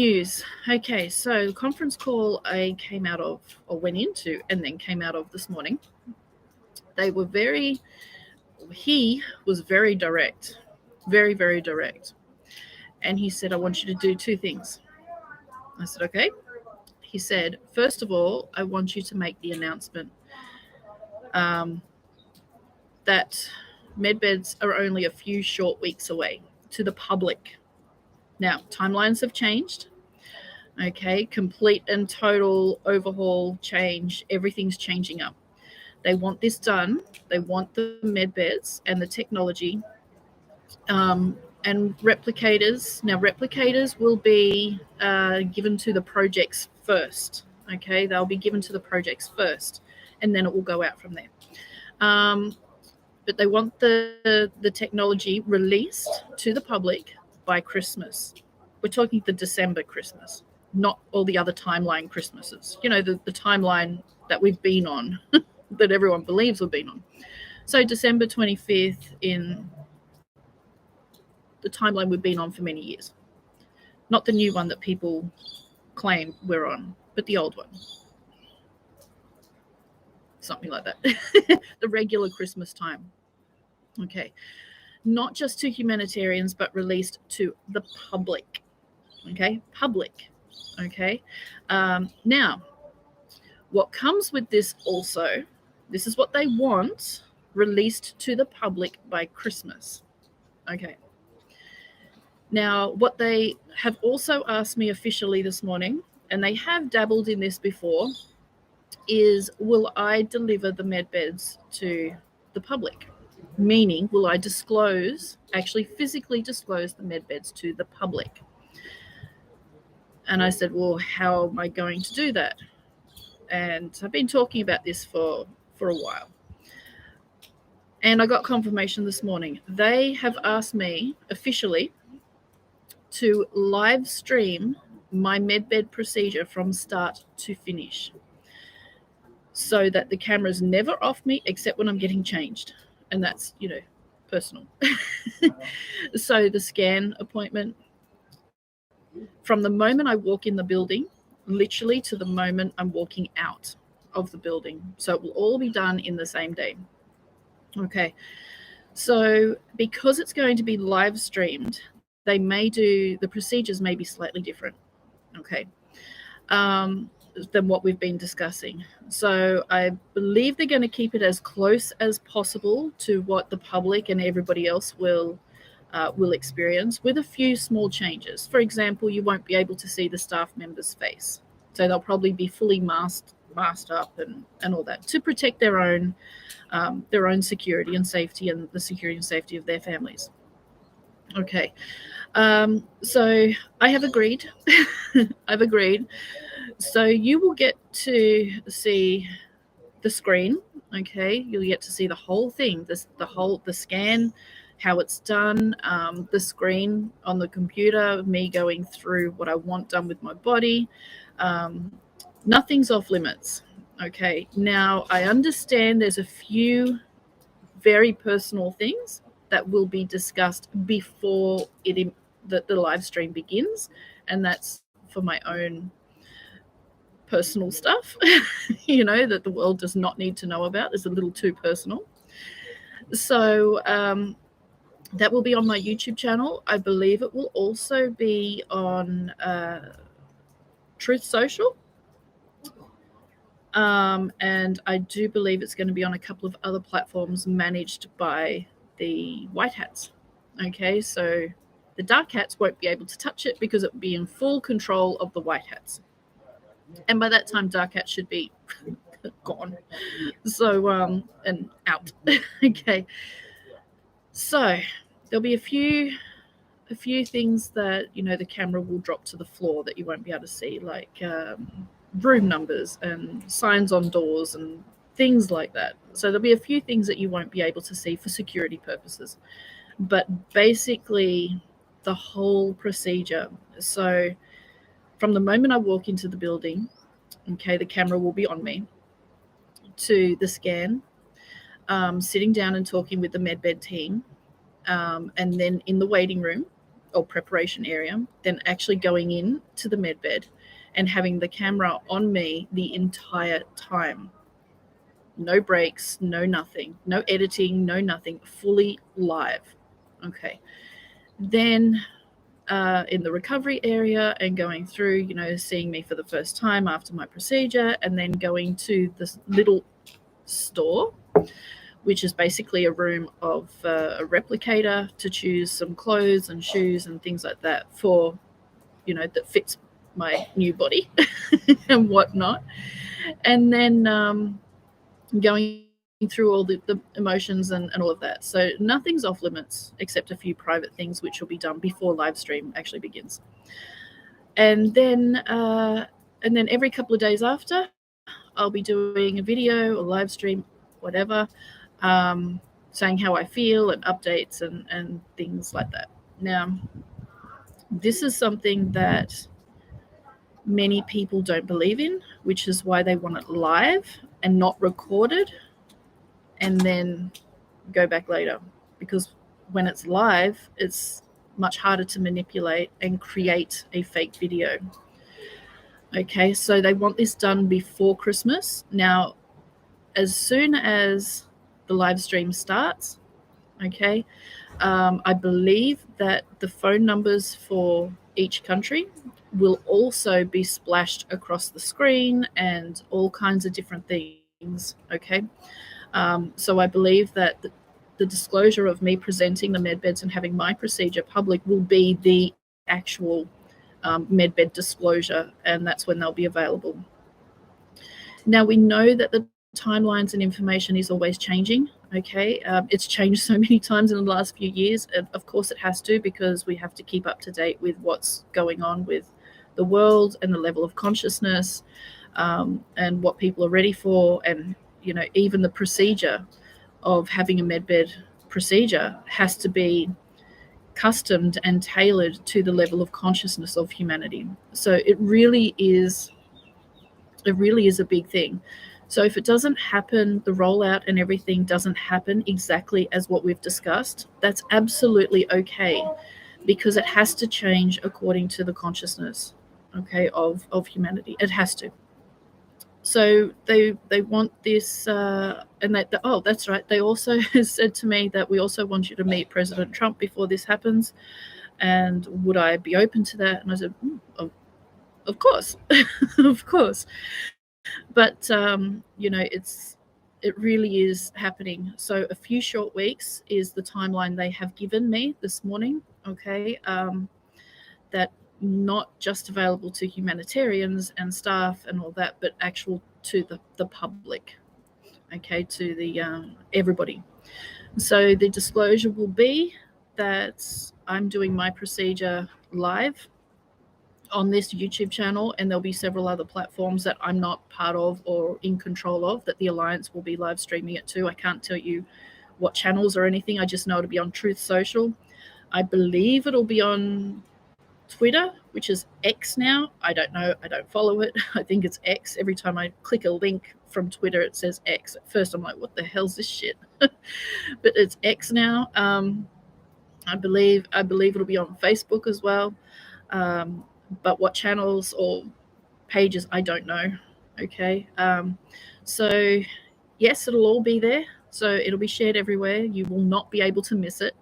news. Okay, so the conference call I came out of, or went into, and then came out of this morning, he was very direct, very, very direct. And he said, I want you to do two things. I said, okay. He said, first of all, I want you to make the announcement that medbeds are only a few short weeks away to the public. Now, timelines have changed. Okay, complete and total overhaul change. Everything's changing up. They want this done. They want the medbeds and the technology and replicators. Now, replicators will be given to the projects first. Okay, they'll be given to the projects first, and then it will go out from there. But they want the technology released to the public by Christmas. We're talking the December Christmas, not all the other timeline Christmases. You know, the timeline that we've been on, that everyone believes we've been on. So December 25th in the timeline we've been on for many years. Not the new one that people claim we're on, but the old one. Something like that. The regular Christmas time. Okay. Not just to humanitarians, but released to the public. Okay. Public. Okay. Now, what comes with this also, this is what they want, released to the public by Christmas. Okay. Now, what they have also asked me officially this morning, and they have dabbled in this before, is will I deliver the medbeds to the public? Meaning, will I actually physically disclose the medbeds to the public? And I said, well, how am I going to do that? And I've been talking about this for a while. And I got confirmation this morning. They have asked me officially to live stream my medbed procedure from start to finish, so that the camera's never off me except when I'm getting changed. And that's, personal. So the scan appointment, from the moment I walk in the building, literally to the moment I'm walking out of the building. So it will all be done in the same day. Okay. So because it's going to be live streamed, the procedures may be slightly different. Okay. Than what we've been discussing. So I believe they're going to keep it as close as possible to what the public and everybody else will experience, with a few small changes. For example, you won't be able to see the staff member's face. So they'll probably be fully masked up and all that, to protect their own security and safety, and the security and safety of their families. Okay. So I have agreed. I've agreed. So you will get to see the screen. Okay. You'll get to see the whole thing, the scan, how it's done, the screen on the computer, me going through what I want done with my body. Nothing's off limits. Okay. Now, I understand there's a few very personal things that will be discussed before the live stream begins, and that's for my own personal stuff, that the world does not need to know about. It's a little too personal. So that will be on my YouTube channel. I believe it will also be on TruthSocial. And I do believe it's going to be on a couple of other platforms managed by the white hats. Okay, so the dark hats won't be able to touch it because it will be in full control of the white hats. And by that time, dark hats should be gone. So, and out. Okay. So there'll be a few things that, the camera will drop to the floor that you won't be able to see, like room numbers and signs on doors and things like that. So there'll be a few things that you won't be able to see for security purposes. But basically, the whole procedure. So from the moment I walk into the building, okay, the camera will be on me, to the scan, sitting down and talking with the medbed team, and then in the waiting room, or preparation area, then actually going in to the med bed and having the camera on me the entire time. No breaks, no nothing, no editing, no nothing, fully live. Okay. Then in the recovery area and going through, seeing me for the first time after my procedure, and then going to this little store, which is basically a room of a replicator to choose some clothes and shoes and things like that for, that fits my new body and whatnot. And then going through all the emotions and all of that. So nothing's off limits except a few private things which will be done before live stream actually begins. And then every couple of days after, I'll be doing a video or live stream, whatever, saying how I feel and updates and things like that. Now, this is something that many people don't believe in, which is why they want it live and not recorded and then go back later. Because when it's live, it's much harder to manipulate and create a fake video. Okay, so they want this done before Christmas. Now, as soon as the live stream starts, okay, I believe that the phone numbers for each country will also be splashed across the screen and all kinds of different things, okay? So I believe that the disclosure of me presenting the medbeds and having my procedure public will be the actual medbed disclosure, and that's when they'll be available. Now, we know that the timelines and information is always changing, okay? It's changed so many times in the last few years. Of course it has to, because we have to keep up to date with what's going on with the world and the level of consciousness and what people are ready for. And, even the procedure of having a medbed procedure has to be customed and tailored to the level of consciousness of humanity. So it really is a big thing. So if it doesn't happen, the rollout and everything doesn't happen exactly as what we've discussed, that's absolutely okay, because it has to change according to the consciousness, okay, of humanity. It has to. So they want this, and that's right. They also said to me that we also want you to meet President Trump before this happens, and would I be open to that? And I said, of course, of course. But it really is happening. So a few short weeks is the timeline they have given me this morning. Okay, that not just available to humanitarians and staff and all that, but actual to the public. Okay, to the everybody. So the disclosure will be that I'm doing my procedure live on this YouTube channel, and there'll be several other platforms that I'm not part of or in control of that the Alliance will be live streaming it to. I can't tell you what channels or anything. I just know it'll be on TruthSocial. I believe it'll be on Twitter, which is X now. I don't know. I don't follow it. I think it's X. Every time I click a link from Twitter, it says X. At first, I'm like, what the hell's this shit? But it's X now. I believe it'll be on Facebook as well. But what channels or pages, I don't know. Okay. So yes, it'll all be there. So it'll be shared everywhere. You will not be able to miss it.